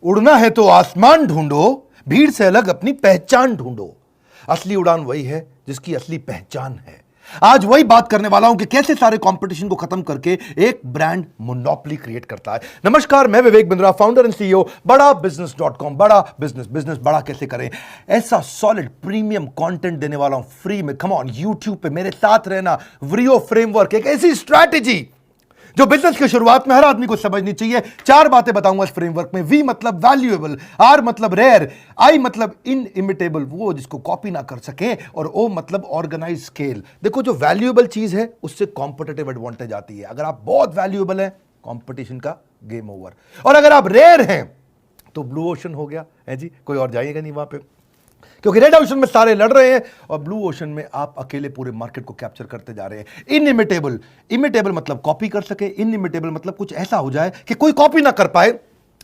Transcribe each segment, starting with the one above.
उड़ना है तो आसमान ढूंढो, भीड़ से अलग अपनी पहचान ढूंढो। असली उड़ान वही है जिसकी असली पहचान है। आज वही बात करने वाला हूं कि कैसे सारे कंपटीशन को खत्म करके एक ब्रांड मोनोपोली क्रिएट करता है। नमस्कार, मैं Vivek Bindra, founder and CEO बड़ा बिजनेस.com। बड़ा बिजनेस बड़ा कैसे करें, ऐसा सॉलिड प्रीमियम कंटेंट देने वाला हूं फ्री में। कम ऑन, यूट्यूब पे मेरे साथ रहना। व्रियो फ्रेमवर्क, एक ऐसी स्ट्रैटेजी जो बिजनेस की शुरुआत में हर आदमी को समझनी चाहिए। 4 बातें बताऊंगा इस फ्रेमवर्क में। वी मतलब वैल्यूएबल, आर मतलब रेयर, आई मतलब इनइमिटेबल, वो जिसको कॉपी ना कर सके, और ओ मतलब ऑर्गेनाइज स्केल। देखो, जो वैल्यूएबल चीज है उससे कॉम्पिटिटिव एडवांटेज आती है। अगर आप बहुत वैल्यूएबल हैं, कंपटीशन का गेम ओवर। और अगर आप रेयर हैं तो ब्लू ओशन हो गया है जी, कोई और जाइएगा नहीं वहां पे, क्योंकि रेड ओशन में सारे लड़ रहे हैं और ब्लू ओशन में आप अकेले पूरे मार्केट को कैप्चर करते जा रहे हैं। इनइमिटेबल, इमिटेबल मतलब कॉपी कर सके, इनइमिटेबल मतलब कुछ ऐसा हो जाए कि कोई कॉपी ना कर पाए।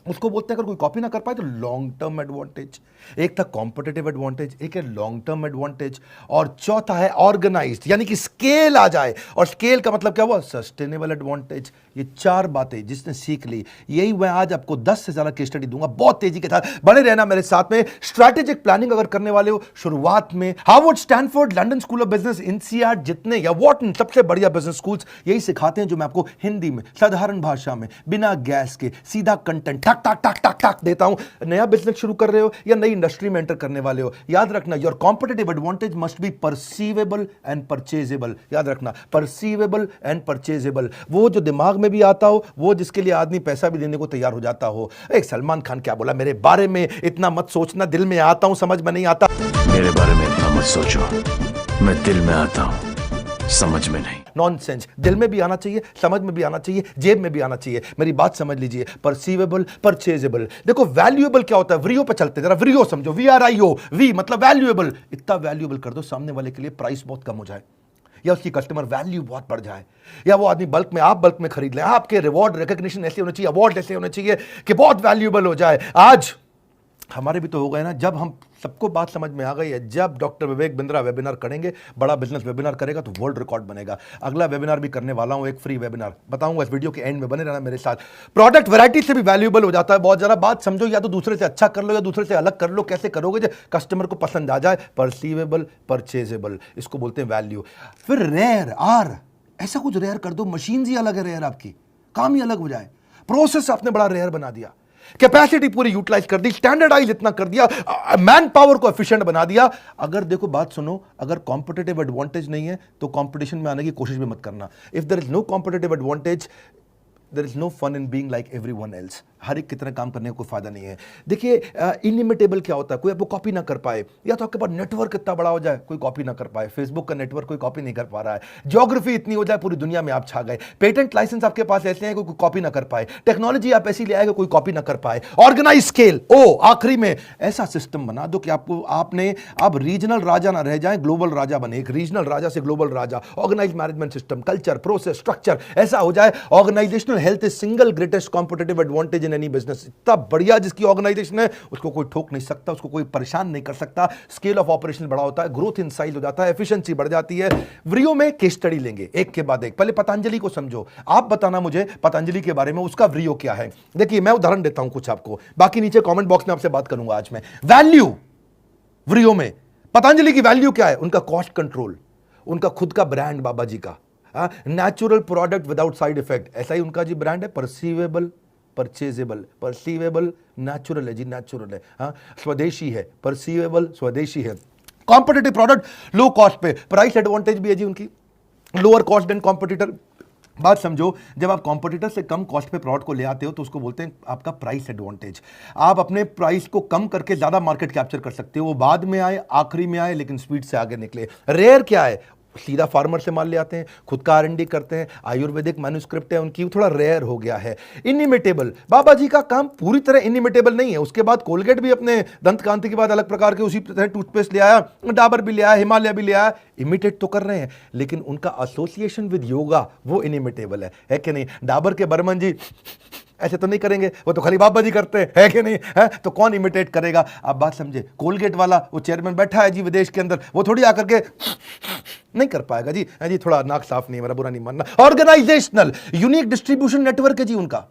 उसको बोलते हैं अगर कोई कॉपी ना कर पाए तो लॉन्ग टर्म एडवांटेज। एक था कॉम्पिटिटिव एडवांटेज, एक है लॉन्ग टर्म एडवांटेज, और चौथा है ऑर्गेनाइज्ड, यानी कि स्केल आ जाए। और स्केल का मतलब क्या हुआ? Sustainable advantage. ये 4 बातें जिसने सीख ली, यही मैं आज आपको 10 से ज्यादा केस स्टडी दूंगा बहुत तेजी के साथ। बने रहना मेरे साथ में। स्ट्रैटेजिक प्लानिंग अगर करने वाले हो, शुरुआत में Harvard, Stanford, London School of business, NCERT जितने या वॉटन सबसे बढ़िया बिजनेस स्कूल्स यही सिखाते हैं, जो मैं आपको हिंदी में साधारण भाषा में बिना गैस के सीधा कंटेंट टक टक टक टक टक देता हूं। नया बिजनेस शुरू कर रहे हो या नई इंडस्ट्री में एंटर करने वाले हो, याद रखना, your competitive advantage must be perceivable and purchasable. याद रखना, परसीवेबल एंड परचेजेबल, वो जो दिमाग में भी आता हो, वो जिसके लिए आदमी पैसा भी देने को तैयार हो जाता हो। एक सलमान खान क्या बोला मेरे बारे में? इतना मत सोचना, दिल में आता हूं, समझ में नहीं आता। मेरे बारे में इतना मत सोचो, मैं दिल में आता हूं, समझ में नहीं। नॉनसेंस। दिल में भी आना चाहिए, समझ में भी आना चाहिए, जेब में भी आना चाहिए। मेरी बात समझ लीजिए। परसीवेबल, परचेजेबल। देखो, वैल्यूएबल क्या होता है? व्रियो पे चलते, जरा व्रियो समझो। VRIO, वी मतलब वैल्यूएबल। इतना वैल्यूएबल कर दो सामने वाले के लिए प्राइस बहुत कम हो जाए, या उसकी कस्टमर वैल्यू बहुत बढ़ जाए, या वो आदमी बल्क में, आप बल्क में खरीद लें। आपके रिवॉर्ड रिकॉग्निशन ऐसे होने चाहिए, अवार्ड ऐसे होने चाहिए कि बहुत वैल्यूएबल हो जाए। आज हमारे भी तो हो गए ना, जब हम सबको बात समझ में आ गई है, जब डॉक्टर विवेक बिंद्रा वेबिनार करेंगे, बड़ा बिजनेस वेबिनार करेगा तो वर्ल्ड रिकॉर्ड बनेगा। अगला वेबिनार भी करने वाला हूं, एक फ्री वेबिनार बताऊंगा, इस वीडियो के एंड में बने रहना मेरे साथ। प्रोडक्ट वैरायटी से भी वैल्यूएबल हो जाता है बहुत। जरा बात समझो, या तो दूसरे से अच्छा कर लो या दूसरे से अलग कर लो। कैसे करोगे? जो कस्टमर को पसंद आ जाए। परसीवेबल, परचेजेबल, इसको बोलते हैं वैल्यू। फिर रेयर, आर, ऐसा कुछ रेयर कर दो, मशीन ही अलग है रेयर, आपकी काम ही अलग हो जाए। प्रोसेस आपने बड़ा रेयर बना दिया, कैपेसिटी पूरी यूटिलाइज कर दी, स्टैंडर्डाइज इतना कर दिया, मैन पावर को एफिशिएंट बना दिया। अगर देखो, बात सुनो, अगर कॉम्पिटिटिव एडवांटेज नहीं है तो कंपटीशन में आने की कोशिश भी मत करना। If there is no competitive advantage, there is no fun in being like everyone else. हर एक की तरह काम करने का कोई फायदा नहीं है। देखिए, इनइमिटेबल क्या होता है? कोई आपको कॉपी ना कर पाए, या तो आपके पास नेटवर्क इतना बड़ा हो जाए कोई कॉपी ना कर पाए। फेसबुक का नेटवर्क कोई कॉपी नहीं कर पा रहा है। ज्योग्राफी इतनी हो जाए पूरी दुनिया में आप छा गए। पेटेंट लाइसेंस आपके पास ऐसे हैं कोई कॉपी ना कर पाए। टेक्नोलॉजी आप ऐसी ले आएगा कोई कॉपी ना कर पाए। ऑर्गेनाइज स्केल, ओ आखिरी में ऐसा सिस्टम बना दो कि आप रीजनल राजा ना रह जाए, ग्लोबल राजा बने। एक रीजनल राजा से ग्लोबल राजा। Organize management system, culture, process, structure ऐसा हो जाए। Organizational health is single greatest competitive advantage in any business. इतना बढ़िया जिसकी ऑर्गेनाइजेशन है, उसको कोई ठोक नहीं सकता, उसको कोई परेशान नहीं कर सकता। स्केल ऑफ ऑपरेशन बड़ा होता है, ग्रोथ इन साइज हो जाता है, एफिशिएंसी बढ़ जाती है। व्रियो में केस स्टडी लेंगे एक के बाद एक। पहले पतंजलि को समझो, आप बताना मुझे पतंजलि के बारे में, उसका व्रियो क्या है। देखिए, मैं उदाहरण देता हूं कुछ आपको, बाकी नीचे कमेंट बॉक्स में आपसे बात करूंगा आज मैं। वैल्यू व्रियो में पतंजलि की वैल्यू क्या है? उनका कॉस्ट कंट्रोल, उनका खुद का ब्रांड बाबा जी का, natural product without side effect, ऐसा ही उनका जी ब्रांड है। परसीवेबल, परचेजेबल, परसीवेबल नेचुरल है जी, नेचुरल है। हाँ, स्वदेशी है, परसीवेबल स्वदेशी है। कॉम्पिटिटिव प्रोडक्ट, लो कॉस्ट पे, प्राइस एडवांटेज भी है जी उनकी, लोअर कॉस्ट देन कॉम्पिटिटर। बात समझो, जब आप कॉम्पिटिटर से कम कॉस्ट पे प्रोडक्ट को ले आते हो तो उसको बोलते हैं आपका प्राइस एडवांटेज। आप अपने प्राइस को कम करके ज्यादा मार्केट कैप्चर कर सकते हो। वो बाद में आए, आखिरी में आए, लेकिन स्पीड से आगे निकले। रेयर क्या है? सीधा फार्मर से माल ले आते हैं, खुद का R&D करते हैं, आयुर्वेदिक मैन्युस्क्रिप्ट है उनकी, थोड़ा रेयर हो गया है। इनइमिटेबल, बाबा जी का काम पूरी तरह इनइमिटेबल नहीं है। उसके बाद कोलगेट भी अपने दंत कांति के बाद अलग प्रकार के उसी तरह टूथपेस्ट ले आया, डाबर भी ले आया, हिमालय भी ले आया। इमिटेट तो कर रहे हैं, लेकिन उनका एसोसिएशन विद योगा वो इनइमिटेबल है कि नहीं? डाबर के बर्मन जी ऐसे तो नहीं करेंगे, वो तो खाली बाबा जी करते हैं, है कि नहीं? है तो कौन इमिटेट करेगा? आप बात समझे। कोलगेट वाला वो चेयरमैन बैठा है जी विदेश के अंदर, वो थोड़ी आकर के नहीं कर पाएगा जी। है जी, थोड़ा नाक साफ नहीं है, मेरा बुरा नहीं मानना। ऑर्गेनाइजेशनल यूनिक डिस्ट्रीब्यूशन नेटवर्क है जी उनका,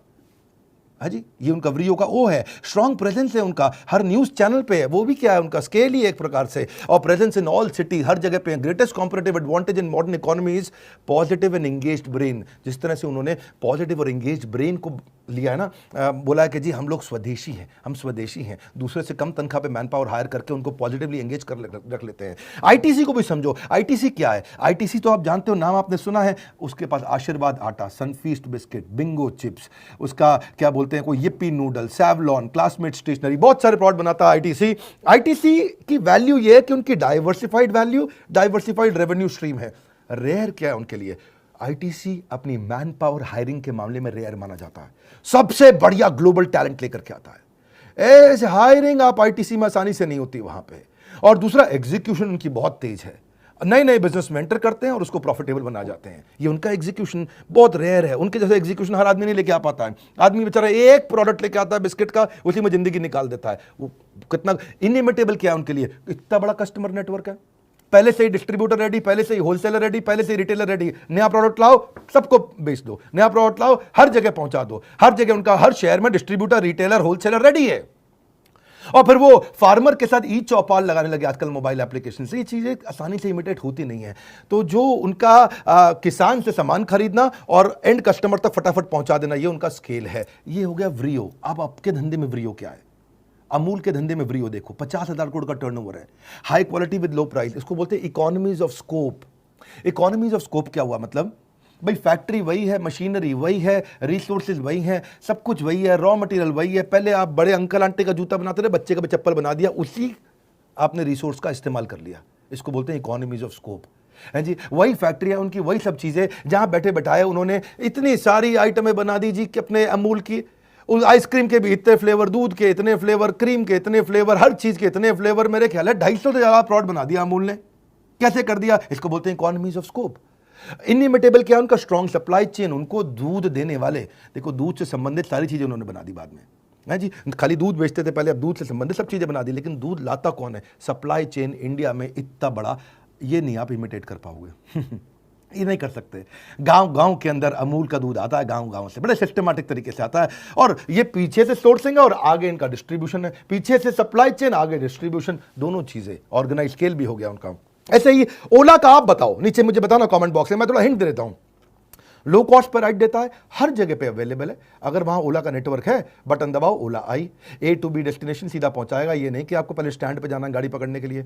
हाँ जी, ये उनका व्रियो का ओ है, स्ट्रॉन्ग प्रेजेंस है उनका, हर न्यूज़ चैनल पे है, वो भी क्या है उनका स्केल ही एक प्रकार से, और प्रेजेंस इन ऑल सिटी, हर जगह पे। Greatest competitive advantage in modern economy is positive and engaged brain. जिस तरह से उन्होंने पॉजिटिव और एंगेज्ड ब्रेन को लिया है ना, बोला है कि जी हम लोग स्वदेशी हैं, हम स्वदेशी हैं, दूसरे से कम तनख्वाह पे मैन पावर हायर करके उनको पॉजिटिवली एंगेज कर रख लेते हैं। आईटीसी को भी समझो, आईटीसी क्या है? आईटीसी तो आप जानते हो, नाम आपने सुना है, उसके पास आशीर्वाद आटा, सनफीस्ट बिस्किट, बिंगो चिप्स, उसका क्या बोलते हैं, कोई yippee noodle, Savlon, Classmate stationery, बहुत सारे प्रोडक्ट बनाता है आईटीसी। आईटीसी की वैल्यू ये है कि उनकी diversified value, diversified revenue stream है। रेयर क्या है उनके लिए? आईटीसी अपनी मैन पावर हायरिंग के मामले में रेयर माना जाता है, सबसे बढ़िया ग्लोबल टैलेंट लेकर के आता है। ऐसे हायरिंग आप आईटीसी में आसानी से नहीं होती वहां पे। और दूसरा, एग्जीक्यूशन उनकी बहुत तेज है, नए नए बिजनेस में एंटर करते हैं और उसको प्रॉफिटेबल बना जाते हैं। ये उनका एग्जीक्यूशन बहुत रेयर है, उनके जैसे एग्जीक्यूशन हर आदमी नहीं लेके आ पाता है। आदमी बेचारा एक प्रोडक्ट लेके आता है बिस्किट का, उसी में जिंदगी निकाल देता है। वो कितना इनिमिटेबल क्या है उनके लिए, इतना बड़ा कस्टमर नेटवर्क है, पहले से ही डिस्ट्रीब्यूटर रेडी, पहले से ही होलसेलर रेडी, पहले से ही रिटेलर रेडी। नया प्रोडक्ट लाओ, सबको बेच दो, नया प्रोडक्ट लाओ, हर जगह पहुंचा दो, हर जगह उनका, हर शहर में डिस्ट्रीब्यूटर, रिटेलर, होलसेलर रेडी है। और फिर वो फार्मर के साथ ई चौपाल लगाने लगे आजकल मोबाइल एप्लीकेशन से। ये चीजें आसानी से इमिटेट होती नहीं है। तो जो उनका किसान से सामान खरीदना और एंड कस्टमर तक फटाफट पहुंचा देना, ये उनका स्केल है। ये हो गया व्रियो। अब आपके धंधे में व्रियो क्या है? अमूल के धंधे में व्रियो देखो, 50,000 करोड़ का टर्नओवर है, high quality with low price. इसको बोलते हैं economies of scope. Economies of scope क्या हुआ? मतलब भाई फैक्ट्री वही है, मशीनरी वही है, रिसोर्सेज वही है, सब कुछ वही है, रॉ मटेरियल वही है। पहले आप बड़े अंकल आंटी का जूता बनाते थे, बच्चे का भी चप्पल बना दिया, उसी आपने रिसोर्स का इस्तेमाल कर लिया। इसको बोलते हैं इकोनॉमीज ऑफ स्कोप, है जी। वही फैक्ट्री है उनकी, वही सब चीजें, जहां बैठे बैठाए उन्होंने इतनी सारी आइटमें बना दी जी कि अपने अमूल की, उस आइसक्रीम के भी इतने फ्लेवर, दूध के इतने फ्लेवर, क्रीम के इतने फ्लेवर, हर चीज के इतने फ्लेवर। मेरे ख्याल है 250 से ज्यादा प्रोडक्ट बना दिया अमूल ने। कैसे कर दिया? इसको बोलते हैं इकोनॉमीज ऑफ स्कोप। इनइमिटेबल क्या? उनका स्ट्रॉन्ग सप्लाई चेन, उनको दूध देने वाले, देखो दूध से संबंधित सारी चीजें उन्होंने बना दी बाद में, है जी। खाली दूध बेचते थे पहले, अब दूध से संबंधित सब चीजें बना दी। लेकिन दूध लाता कौन है? सप्लाई चेन इंडिया में इतना बड़ा, ये नहीं आप इमिटेट कर पाओगे। ये नहीं कर सकते। गांव गांव के अंदर अमूल का दूध आता है, गांव गांव से बड़े सिस्टमैटिक तरीके से आता है। और ये पीछे से सोर्सिंग है और आगे इनका डिस्ट्रीब्यूशन है, पीछे से सप्लाई चेन, आगे डिस्ट्रीब्यूशन, दोनों चीजें। ऑर्गेनाइज स्केल भी हो गया उनका। ऐसे ही ओला का आप बताओ, नीचे मुझे बताना कमेंट बॉक्स में, मैं थोड़ा हिंट दे देता हूं। लो कॉस्ट पर राइड देता है, हर जगह पे अवेलेबल है। अगर वहां ओला का नेटवर्क है, बटन दबाओ, ओला आई, ए टू बी डेस्टिनेशन सीधा पहुंचाएगा। ये नहीं कि आपको पहले स्टैंड पे जाना गाड़ी पकड़ने के लिए।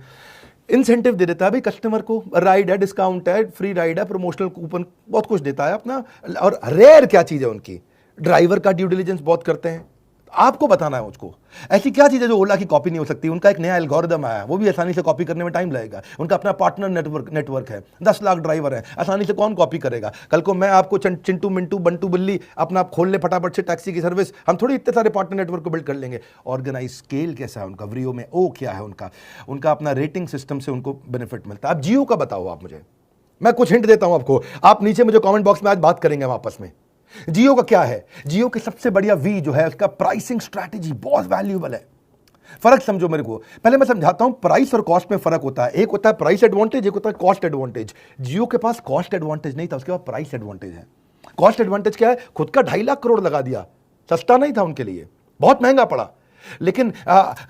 इंसेंटिव दे देता है भाई कस्टमर को, राइड है, डिस्काउंट है, फ्री राइड है, प्रमोशनल कूपन, बहुत कुछ देता है अपना। और रेयर क्या चीज है उनकी? ड्राइवर का ड्यू डिलिजेंस बहुत करते हैं, आपको बताना है मुझको। ऐसी क्या चीज है जो ओला की कॉपी नहीं हो सकती? उनका एक नया एल्गोरिदम आया है, वो भी आसानी से कॉपी करने में टाइम लगेगा। उनका अपना पार्टनर नेटवर्क है, 10 लाख ड्राइवर है, आसानी से कौन कॉपी करेगा? कल को मैं आपको चिंटू मिंटू बंटू बिल्ली अपना आप खोल ले फटाफट से टैक्सी की सर्विस, हम थोड़ी इतने सारे पार्टनर नेटवर्क को बिल्ड कर लेंगे। ऑर्गेनाइज स्केल कैसा है उनका? व्रियो में ओ क्या है उनका? उनका अपना रेटिंग सिस्टम से उनको बेनिफिट मिलता है। अब जियो का बताओ आप मुझे, मैं कुछ हिंट देता हूं आपको, आप नीचे मुझे कमेंट बॉक्स में आज बात करेंगे हम आपस में। जियो का क्या है? जियो की सबसे बढ़िया वी जो है, उसका प्राइसिंग स्ट्रैटेजी बहुत वैल्यूएबल है। फर्क समझो मेरे को, पहले मैं समझाता हूं। प्राइस और कॉस्ट में फर्क होता है, एक होता है प्राइस एडवांटेज, एक होता है कॉस्ट एडवांटेज। जियो के पास कॉस्ट एडवांटेज नहीं था, उसके पास प्राइस एडवांटेज है। कॉस्ट एडवांटेज क्या है? खुद का 2.5 लाख करोड़ लगा दिया, सस्ता नहीं था उनके लिए, बहुत महंगा पड़ा। लेकिन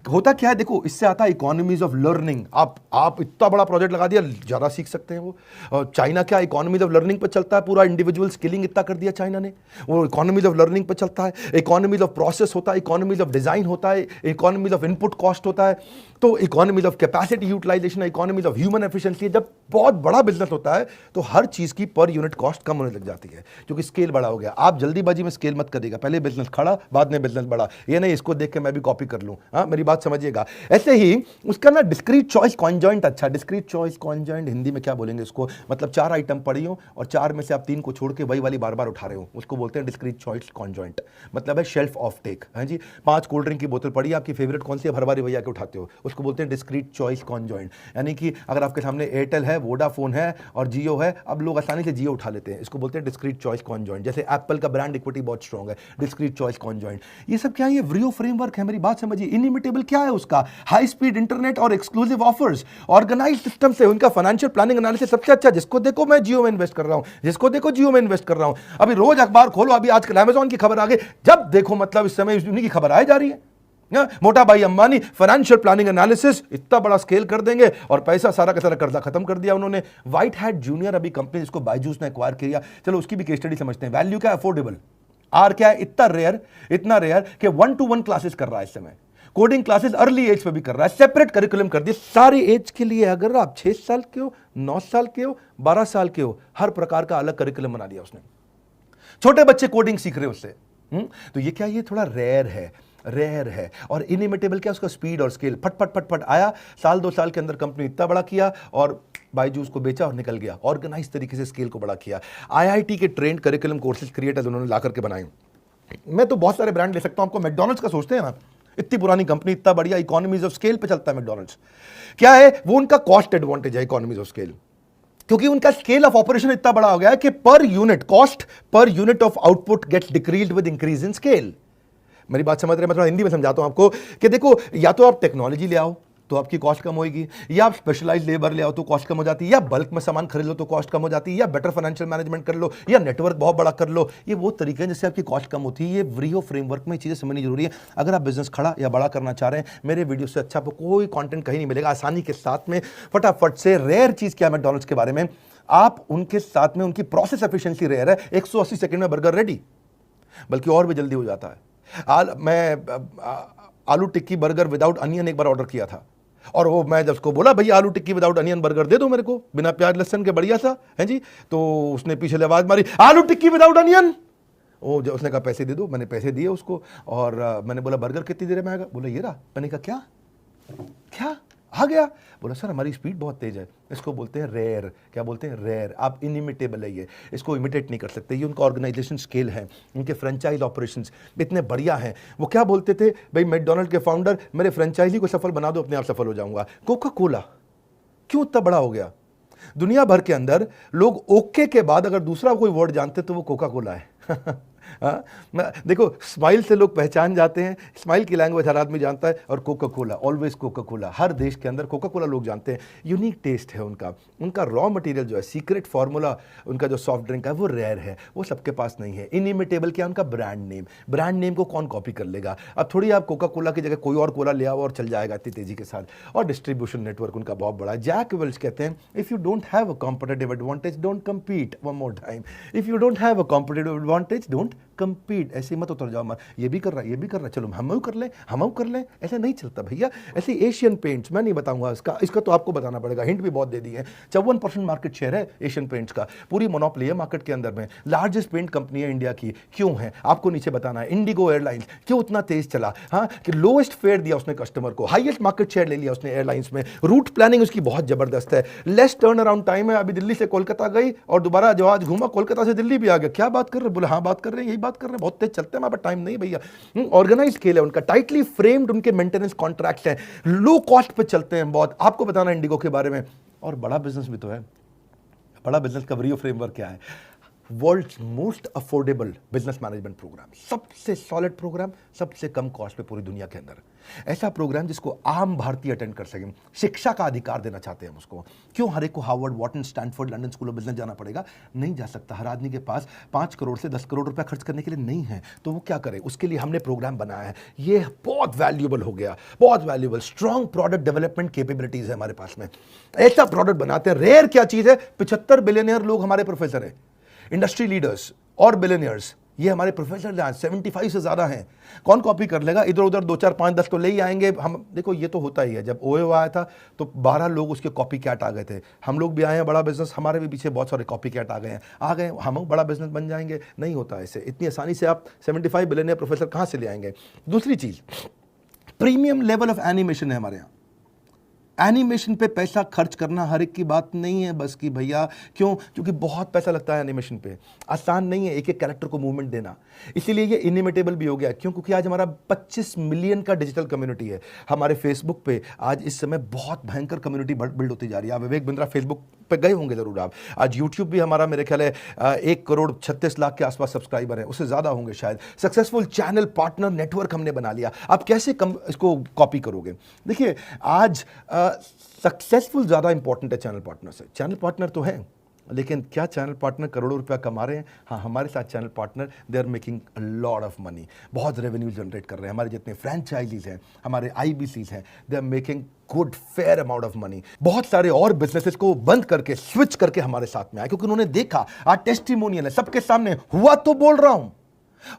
होता क्या है, देखो इससे आता है इकोनॉमीज ऑफ लर्निंग। आप इतना बड़ा प्रोजेक्ट लगा दिया, ज्यादा सीख सकते हैं वो। चाइना क्या इकोनॉमीज ऑफ लर्निंग पे चलता है, पूरा इंडिविजुअल स्किलिंग इतना कर दिया चाइना ने, वो इकोनॉमीज ऑफ लर्निंग पे चलता है। इकोनॉमीज ऑफ प्रोसेस होता है, इकोनॉमीज ऑफ डिजाइन होता है, इकोनॉमीज ऑफ इनपुट कॉस्ट होता है, तो economies of capacity utilisation, economies of human efficiency. जब बहुत बड़ा बिजनेस होता है तो हर चीज की पर यूनिट कॉस्ट कम होने लग जाती है, क्योंकि स्केल बड़ा हो गया। आप जल्दीबाजी में स्केल मत करिएगा, पहले बिजनेस खड़ा बाद में बिजनेस बड़ा, ये नहीं इसको देख के मैं भी कॉपी कर लूं। हाँ, मेरी बात समझिएगा। ऐसे ही उसका ना डिस्क्रीट चॉइस कॉन्जॉइंट, अच्छा डिस्क्रीट चॉइस कॉन्जॉइंट हिंदी में क्या बोलेंगे इसको? मतलब 4 आइटम पड़ी हो और 4 में से आप 3 को छोड़ के वही वाली बार बार उठा रहे हो, उसको बोलते हैं डिस्क्रीट चॉइस कॉन्जॉइंट। मतलब है शेल्फ ऑफ टेक, है जी। 5 कोल्ड ड्रिंक की बोतल पड़ी, आपकी फेवरेट कौन सी है? हर बार वही आके उठाते हो, उसको बोलते हैं डिस्क्रीट चॉइस कॉन्जॉइंट। यानी कि अगर आपके सामने एयरटेल है, वोडाफोन है और जियो है, अब लोग आसानी से जियो उठा लेते हैं, इसको बोलते हैं डिस्क्रीट चॉइस कॉन्जॉइंट। जैसे एप्पल का ब्रांड इक्विटी बहुत स्ट्रॉन्ग है, डिस्क्रीट चॉइस कॉन्जॉइंट। ये सब क्या है? ये व्रियो फ्रेमवर्क है मेरी मेरी बात समझिए, इनिमिटेबल क्या है उसका? हाई स्पीड इंटरनेट और एक्सक्लूसिव ऑफर्स, ऑर्गेनाइज सिस्टम से उनका फाइनेंशियल प्लानिंग एनालिसिस सबसे अच्छा। जिसको देखो मैं जियो में इन्वेस्ट कर रहा हूं, जिसको देखो जियो में इन्वेस्ट कर रहा हूं। अभी रोज अखबार खोलो, अभी आजकल अमेजॉन की खबर आ गई, जब देखो मतलब इस समय उन्हीं की खबर आ जा रही है। मोटा भाई अंबानी फाइनेंशियल प्लानिंग एनालिसिस इतना बड़ा स्केल कर देंगे और पैसा सारा का सारा कर्जा खत्म कर दिया उन्होंने। व्हाइट हैट जूनियर अभी कंपनी जिसको बायजूस ने एक्वायर किया, चलो उसकी भी केस स्टडी समझते हैं। वैल्यू क्या है? अफोर्डेबल। आर क्या है? इतना रेयर कि 1-to-1 क्लासेस कर रहा है इस समय। कोडिंग क्लासेस अर्ली एज पे भी कर रहा है, सेपरेट करिकुलम कर दिए सारी एज के लिए। अगर आप 6 साल के हो, 9 साल के हो, 12 साल के हो, हर प्रकार का अलग करिकुलम बना दिया उसने। छोटे बच्चे कोडिंग सीख रहे उससे। तो ये क्या, ये थोड़ा रेयर है। और इनिमिटेबल क्या, उसका स्पीड और स्केल। फट आया, साल 2 साल के अंदर कंपनी इतना बड़ा किया और बायजूस को बेचा और निकल गया। ऑर्गेनाइज तरीके से स्केल को बड़ा किया। आईआईटी के ट्रेंड करिकुलम कोर्सेज क्रिएटर्स उन्होंने ला करके बनाए। मैं तो बहुत सारे ब्रांड ले सकता हूं आपको। मैकडॉनल्ड्स का सोचते हैं ना, इतनी पुरानी कंपनी, इतना बढ़िया, इकोनॉमीज ऑफ स्केल पे चलता है मैकडॉनल्ड्स। क्या है वो? उनका कॉस्ट एडवांटेज है, इकोनॉमीज ऑफ स्केल। क्योंकि उनका स्केल ऑफ ऑपरेशन इतना बड़ा हो गया है कि per unit cost, per unit of output gets decreased with increase in scale. मेरी बात समझ रहे हैं? मैं थोड़ा हिंदी में समझाता हूं आपको कि देखो, या तो आप टेक्नोलॉजी ले आओ तो आपकी कॉस्ट कम होगी, या आप स्पेशलाइज लेबर ले आओ तो कॉस्ट कम हो जाती है, या बल्क में सामान खरीद लो तो कॉस्ट कम हो जाती है, या बेटर फाइनेंशियल मैनेजमेंट कर लो, या नेटवर्क बहुत बड़ा कर लो। ये वो तरीके हैं जिससे आपकी कॉस्ट कम होती है। ये व्रीहो फ्रेमवर्क में चीज़ें समझनी जरूरी है। अगर आप बिजनेस खड़ा या बड़ा करना चाह रहे हैं, मेरे वीडियो से अच्छा आपको कोई कंटेंट कहीं नहीं मिलेगा। आसानी के साथ में फटाफट से। रेयर चीज़ क्या है मैकडॉनल्ड्स के बारे में? आप उनके साथ में उनकी प्रोसेस एफिशिएंसी रेयर है। 180 सेकंड में बर्गर रेडी, बल्कि और भी जल्दी हो जाता है। मैं आलू टिक्की बर्गर विदाउट अनियन एक बार ऑर्डर किया था, और वो मैं जब उसको बोला भैया आलू टिक्की विदाउट अनियन बर्गर दे दो मेरे को, बिना प्याज लहसुन के, बढ़िया सा है जी। तो उसने पीछे से आवाज मारी, आलू टिक्की विदाउट अनियन। वो जब उसने कहा पैसे दे दो, मैंने पैसे दिए उसको, और मैंने बोला बर्गर कितनी देर में आएगा? बोला ये रहा। मैंने कहा क्या आ गया? बोला सर हमारी स्पीड बहुत तेज है। इसको बोलते हैं रेयर। क्या बोलते हैं? रेयर। आप इनिमिटेबल है, ये इसको इमिटेट नहीं कर सकते। ये उनका ऑर्गेनाइजेशन स्केल है, उनके फ्रेंचाइज ऑपरेशंस इतने बढ़िया हैं। वो क्या बोलते थे भाई मैकडॉनल्ड के फाउंडर, मेरे फ्रेंचाइजी को सफल बना दो, अपने आप सफल हो जाऊंगा। कोका कोला क्यों इतना बड़ा हो गया? दुनिया भर के अंदर लोग ओके के बाद अगर दूसरा कोई वर्ड जानते तो वो कोका कोला है। देखो, स्माइल से लोग पहचान जाते हैं, स्माइल की लैंग्वेज हर आदमी जानता है, और Coca Cola, always Coca Cola. हर देश के अंदर कोका कोला लोग जानते हैं। यूनिक टेस्ट है उनका रॉ मटेरियल जो है, सीक्रेट फार्मूला उनका जो सॉफ्ट ड्रिंक है वो रेयर है, वो सबके पास नहीं है। इनिमिटेबल क्या? उनका ब्रांड नेम को कौन कॉपी कर लेगा? अब थोड़ी आप कोका कोला की जगह कोई और कोला ले आओ और चल जाएगा इतनी तेजी के साथ। और डिस्ट्रीब्यूशन नेटवर्क उनका बहुत बड़ा है। जैक वेल्च कहते हैं, if you don't have a competitive advantage don't compete. One more time, if you don't have a competitive advantage don't compete. ऐसे मत उतर जाओ, ये भी कर रहा है, ये भी कर रहा है, चलो हम कर लें। ऐसे नहीं चलता भैया। ऐसे एशियन पेंट्स, मैं नहीं बताऊंगा इसका तो आपको बताना पड़ेगा, हिंट भी बहुत दे दी है। 54% मार्केट शेयर है एशियन पेंट्स का, पूरी मोनोपोली है मार्केट के अंदर में। लार्जेस्ट पेंट कंपनी है इंडिया की। क्यों है आपको नीचे बताना है। इंडिगो एयरलाइंस क्यों इतना तेज चला? हाँ, कि लोएस्ट फेयर दिया उसने कस्टमर को, हाईएस्ट मार्केट शेयर ले लिया उसने एयरलाइंस में। रूट प्लानिंग उसकी बहुत जबरदस्त है, लेस टर्न अराउंड टाइम है। अभी दिल्ली से कोलकाता गई और दोबारा जहाज घूमा, कोलकाता से दिल्ली भी आ गया। क्या बात कर रहे? बोले हाँ बात कर रहे हैं, यही बात कर रहे हैं, बहुत तेज चलते हैं, हमारे टाइम नहीं भैया। ऑर्गेनाइज स्केल है उनका, टाइटली फ्रेम्ड उनके मेंटेनेंस कॉन्ट्रैक्ट हैं, लो कॉस्ट पे चलते हैं बहुत। आपको बताना इंडिगो के बारे में। और बड़ा बिजनेस भी तो है। बड़ा बिजनेस का व्रीहो फ्रेमवर्क क्या है? World's most affordable business management programme, सबसे सॉलिड प्रोग्राम, सबसे कम कॉस्ट पे पूरी दुनिया के अंदर। ऐसा प्रोग्राम जिसको आम भारतीय अटेंड कर सकें। शिक्षा का अधिकार देना चाहते हैं हम उसको। क्यों हर एक को Harvard, Wharton, Stanford, London School of Business जाना पड़ेगा? नहीं जा सकता। हर आदमी के पास 5 करोड़ से 10 करोड़ रुपया खर्च करने के लिए नहीं है, तो वो क्या करे? उसके लिए हमने प्रोग्राम बनाया है। ये बहुत वैल्यूएबल हो गया, बहुत valuable. Strong product development capabilities है हमारे पास में। ऐसा प्रोडक्ट बनाते हैं। रेयर क्या चीज है? 75 बिलियनियर लोग हमारे प्रोफेसर हैं, इंडस्ट्री लीडर्स और बिलियनियर्स, ये हमारे प्रोफेसर आज 75 से ज्यादा हैं। कौन कॉपी कर लेगा? इधर उधर 2 4 5 10 तो ले ही आएंगे हम। देखो ये तो होता ही है। जब ओयो आया था तो 12 लोग उसके कॉपी कैट आ गए थे। हम लोग भी आए हैं, बड़ा बिजनेस, हमारे भी पीछे बहुत सारे कॉपी कैट आ गए, हम बड़ा बिजनेस बन जाएंगे। नहीं होता ऐसे, इतनी आसानी से आप 75 बिलियनियर प्रोफेसर कहां से ले आएंगे? दूसरी चीज, प्रीमियम लेवल ऑफ एनिमेशन है हमारे यहाँ। एनिमेशन पे पैसा खर्च करना हर एक की बात नहीं है बस कि भैया, क्यों? क्योंकि बहुत पैसा लगता है एनिमेशन पे, आसान नहीं है एक एक कैरेक्टर को मूवमेंट देना। इसीलिए ये इनिमिटेबल भी हो गया। क्यों? क्योंकि आज हमारा 25 मिलियन का डिजिटल कम्युनिटी है। हमारे फेसबुक पे आज इस समय बहुत भयंकर कम्युनिटी बिल्ड होती जा रही है। आप विवेक बिंद्रा फेसबुक पे गए होंगे जरूर आप। आज यूट्यूब भी हमारा मेरे ख्याल है 1,36,00,000 के आसपास सब्सक्राइबर है, उससे ज्यादा होंगे शायद। सक्सेसफुल चैनल पार्टनर नेटवर्क हमने बना लिया। आप कैसे इसको कॉपी करोगे? देखिए आज सक्सेसफुल ज्यादा इंपॉर्टेंट है चैनल पार्टनर से। चैनल पार्टनर तो है, लेकिन क्या चैनल पार्टनर करोड़ों रुपया कमा रहे हैं? हाँ, हमारे साथ channel partner they are making a lot of money, बहुत रेवेन्यू जनरेट कर रहे हैं। हमारे जितने फ्रेंचाइजीज हैं, हमारे IBCs हैं, they are making good fair amount of money. बहुत सारे और बिजनेसेस को बंद करके स्विच करके हमारे साथ में आए, क्योंकि उन्होंने देखा आज टेस्टिमोनियल है सबके सामने, हुआ तो बोल रहा हूं,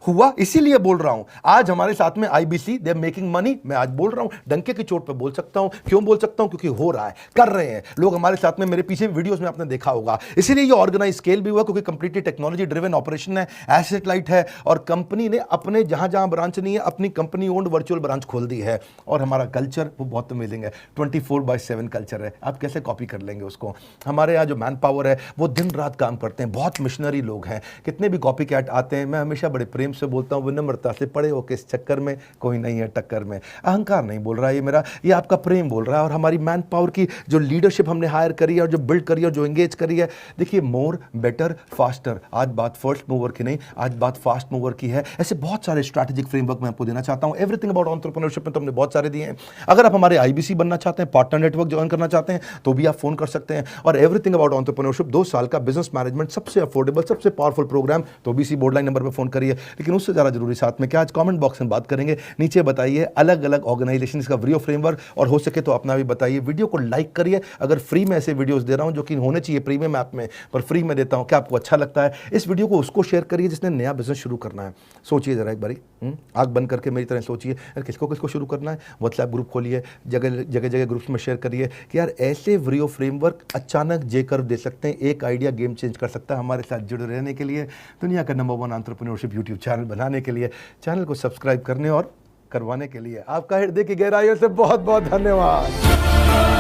हुआ इसीलिए बोल रहा हूं। आज हमारे साथ में IBC they are making money. मैं आज बोल रहा हूं, डंके की चोट पे बोल सकता हूं। क्यों बोल सकता हूं? क्योंकि हो रहा है, कर रहे हैं लोग हमारे साथ में। मेरे पीछे वीडियोस में आपने देखा होगा। इसीलिए ये ऑर्गेनाइज स्केल भी हुआ, क्योंकि कंप्लीटली टेक्नोलॉजी ड्रिवन ऑपरेशन है, एसेट लाइट है, और कंपनी ने अपने जहां जहां ब्रांच नहीं है अपनी कंपनी ओन्ड वर्चुअल ब्रांच खोल दी है। और हमारा कल्चर वो बहुत अमेजिंग है, 24/7 कल्चर है। आप कैसे कॉपी कर लेंगे उसको? हमारे यहाँ जो मैन पावर है वो दिन रात काम करते हैं, बहुत मिशनरी लोग हैं। कितने भी कॉपी कैट आते हैं, मैं हमेशा बड़े प्रेम से बोलता हूँ, विनम्रता से, पड़े हो किस चक्कर में, कोई नहीं है टक्कर में। अहंकार नहीं बोल रहा है ये मेरा, ये आपका प्रेम बोल रहा है। और हमारी मैन पावर की जो लीडरशिप हमने हायर करी है और जो बिल्ड करी है और जो एंगेज करी है, देखिए मोर बेटर फास्टर। आज बात फर्स्ट मूवर की नहीं, आज बात फास्ट मूवर की है। ऐसे बहुत सारे स्ट्रैटेजिक फ्रेमवर्क मैं आपको देना चाहता हूं। एवरीथिंग अबाउट एंटरप्रेन्योरशिप में तो हमने बहुत सारे दिए हैं। अगर आप हमारे IBC बनना चाहते हैं, पार्टनर नेटवर्क ज्वाइन करना चाहते हैं, तो भी आप फोन कर सकते हैं। और एवरीथिंग अबाउट एंटरप्रेन्योरशिप 2 साल का बिजनेस मैनेजमेंट, सबसे अफोर्डेबल, सबसे पावरफुल प्रोग्राम, तो BC बोर्ड लाइन नंबर पर फोन करिए। लेकिन उससे ज्यादा जरूरी साथ में क्या, आज कमेंट बॉक्स में बात करेंगे। नीचे बताइए अलग अलग ऑर्गेनाइजेशन का व्रियो फ्रेमवर्क, और हो सके तो अपना भी बताइए। वीडियो को लाइक करिए। अगर फ्री में ऐसे वीडियोस दे रहा हूं जो कि होने चाहिए प्रीमियम ऐप में, पर फ्री में देता हूं, क्या आपको अच्छा लगता है? इस वीडियो को उसको शेयर करिए जिसने नया बिजनेस शुरू करना है। सोचिए जरा एक बारी, आंख बंद करके मेरी तरह सोचिए, यार किसको किसको शुरू करना है। व्हाट्सएप ग्रुप खोलिए, जगह जगह ग्रुप्स में शेयर करिए कि यार ऐसे व्रियो फ्रेमवर्क अचानक जेकर दे सकते हैं, एक आइडिया गेम चेंज कर सकता है। हमारे साथ जुड़े रहने के लिए, दुनिया का नंबर 1 एंटरप्रेन्योरशिप यूट्यूब चैनल बनाने के लिए, चैनल को सब्सक्राइब करने और करवाने के लिए आपका हृदय की गहराइयों से बहुत बहुत धन्यवाद।